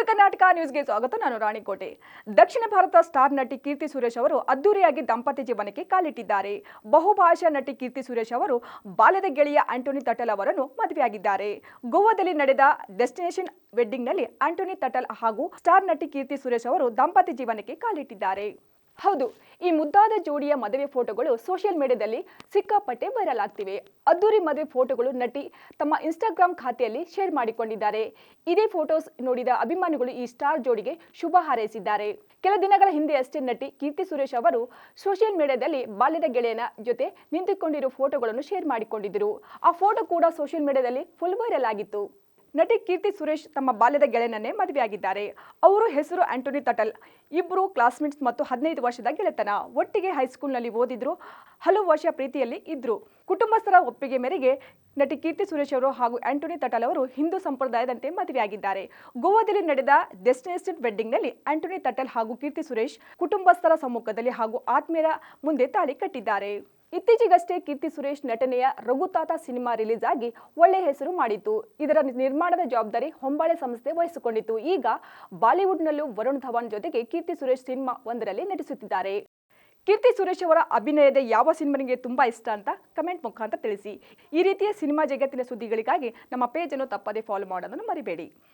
ಉತ್ತರ ಕರ್ನಾಟಕ ನ್ಯೂಸ್ಗೆ ಸ್ವಾಗತ. ನಾನು ರಾಣಿಕೋಟೆ. ದಕ್ಷಿಣ ಭಾರತ ಸ್ಟಾರ್ ನಟಿ ಕೀರ್ತಿ ಸುರೇಶ್ ಅವರು ಅದ್ದೂರಿಯಾಗಿ ದಾಂಪತ್ಯ ಜೀವನಕ್ಕೆ ಕಾಲಿಟ್ಟಿದ್ದಾರೆ. ಬಹುಭಾಷಾ ನಟಿ ಕೀರ್ತಿ ಸುರೇಶ್ ಅವರು ಬಾಲ್ಯದ ಗೆಳೆಯ ಆಂಟೋನಿ ತಟಲ್ ಅವರನ್ನು ಮದುವೆಯಾಗಿದ್ದಾರೆ. ಗೋವಾದಲ್ಲಿ ನಡೆದ ಡೆಸ್ಟಿನೇಷನ್ ವೆಡ್ಡಿಂಗ್ನಲ್ಲಿ ಆಂಟೋನಿ ತಟಲ್ ಹಾಗೂ ಸ್ಟಾರ್ ನಟಿ ಕೀರ್ತಿ ಸುರೇಶ್ ಅವರು ದಾಂಪತ್ಯ ಜೀವನಕ್ಕೆ ಕಾಲಿಟ್ಟಿದ್ದಾರೆ. ಹೌದು, ಈ ಮುದ್ದಾದ ಜೋಡಿಯ ಮದುವೆ ಫೋಟೋಗಳು ಸೋಷಿಯಲ್ ಮೀಡಿಯಾದಲ್ಲಿ ಸಿಕ್ಕಾಪಟ್ಟೆ ವೈರಲ್ ಆಗ್ತಿವೆ. ಅದ್ದೂರಿ ಮದುವೆ ಫೋಟೋಗಳು ನಟಿ ತಮ್ಮ ಇನ್ಸ್ಟಾಗ್ರಾಮ್ ಖಾತೆಯಲ್ಲಿ ಶೇರ್ ಮಾಡಿಕೊಂಡಿದ್ದಾರೆ. ಇದೇ ಫೋಟೋಸ್ ನೋಡಿದ ಅಭಿಮಾನಿಗಳು ಈ ಸ್ಟಾರ್ ಜೋಡಿಗೆ ಶುಭ ಹಾರೈಸಿದ್ದಾರೆ. ಕೆಲ ದಿನಗಳ ಹಿಂದೆ ಅಷ್ಟೇ ನಟಿ ಕೀರ್ತಿ ಸುರೇಶ್ ಅವರು ಸೋಷಿಯಲ್ ಮೀಡಿಯಾದಲ್ಲಿ ಬಾಲ್ಯದ ಗೆಳೆಯನ ಜೊತೆ ನಿಂತುಕೊಂಡಿರುವ ಫೋಟೋಗಳನ್ನು ಶೇರ್ ಮಾಡಿಕೊಂಡಿದ್ದರು. ಆ ಫೋಟೋ ಕೂಡ ಸೋಷಿಯಲ್ ಮೀಡಿಯಾದಲ್ಲಿ ಫುಲ್ ವೈರಲ್ ಆಗಿತ್ತು. ನಟಿ ಕೀರ್ತಿ ಸುರೇಶ್ ತಮ್ಮ ಬಾಲ್ಯದ ಗೆಳೆಯನನ್ನೇ ಮದುವೆಯಾಗಿದ್ದಾರೆ. ಅವರ ಹೆಸರು ಆಂಟೋನಿ ತಟಲ್. ಇಬ್ಬರು ಕ್ಲಾಸ್ಮೇಟ್ಸ್ ಮತ್ತು 15 ವರ್ಷದ ಗೆಳೆತನ. ಒಟ್ಟಿಗೆ ಹೈಸ್ಕೂಲ್ನಲ್ಲಿ ಓದಿದ್ರು. ಹಲವು ವರ್ಷ ಪ್ರೀತಿಯಲ್ಲಿ ಇದ್ರು. ಕುಟುಂಬಸ್ಥರ ಒಪ್ಪಿಗೆ ಮೇರೆಗೆ ನಟಿ ಕೀರ್ತಿ ಸುರೇಶ್ ಅವರು ಹಾಗೂ ಆಂಟೋನಿ ತಟಲ್ ಅವರು ಹಿಂದೂ ಸಂಪ್ರದಾಯದಂತೆ ಮದುವೆಯಾಗಿದ್ದಾರೆ. ಗೋವಾದಲ್ಲಿ ನಡೆದ ಡೆಸ್ಟಿನೇಷನ್ ವೆಡ್ಡಿಂಗ್ನಲ್ಲಿ ಆಂಟೋನಿ ತಟಲ್ ಹಾಗೂ ಕೀರ್ತಿ ಸುರೇಶ್ ಕುಟುಂಬಸ್ಥರ ಸಮ್ಮುಖದಲ್ಲಿ ಹಾಗೂ ಆತ್ಮೀಯರ ಮುಂದೆ ತಾಳಿ ಕಟ್ಟಿದ್ದಾರೆ. ಇತ್ತೀಚೆಗಷ್ಟೇ ಕೀರ್ತಿ ಸುರೇಶ್ ನಟನೆಯ ರಘುತಾತ ಸಿನಿಮಾ ರಿಲೀಸ್ ಆಗಿ ಒಳ್ಳೆ ಹೆಸರು ಮಾಡಿತ್ತು. ಇದರ ನಿರ್ಮಾಣದ ಜವಾಬ್ದಾರಿ ಹೊಂಬಾಳೆ ಸಂಸ್ಥೆ ವಹಿಸಿಕೊಂಡಿತ್ತು. ಈಗ ಬಾಲಿವುಡ್ನಲ್ಲೂ ವರುಣ್ ಧವನ್ ಜೊತೆಗೆ ಕೀರ್ತಿ ಸುರೇಶ್ ಸಿನಿಮಾ ಒಂದರಲ್ಲಿ ನಟಿಸುತ್ತಿದ್ದಾರೆ. ಕೀರ್ತಿ ಸುರೇಶ್ ಅವರ ಅಭಿನಯದ ಯಾವ ಸಿನಿಮಾ ನಿಮಗೆ ತುಂಬಾ ಇಷ್ಟ ಅಂತ ಕಮೆಂಟ್ ಮುಖಾಂತರ ತಿಳಿಸಿ. ಈ ರೀತಿಯ ಸಿನಿಮಾ ಜಗತ್ತಿನ ಸುದ್ದಿಗಳಿಗಾಗಿ ನಮ್ಮ ಪೇಜ್ ಅನ್ನು ತಪ್ಪದೇ ಫಾಲೋ ಮಾಡೋದನ್ನು ಮರಿಬೇಡಿ.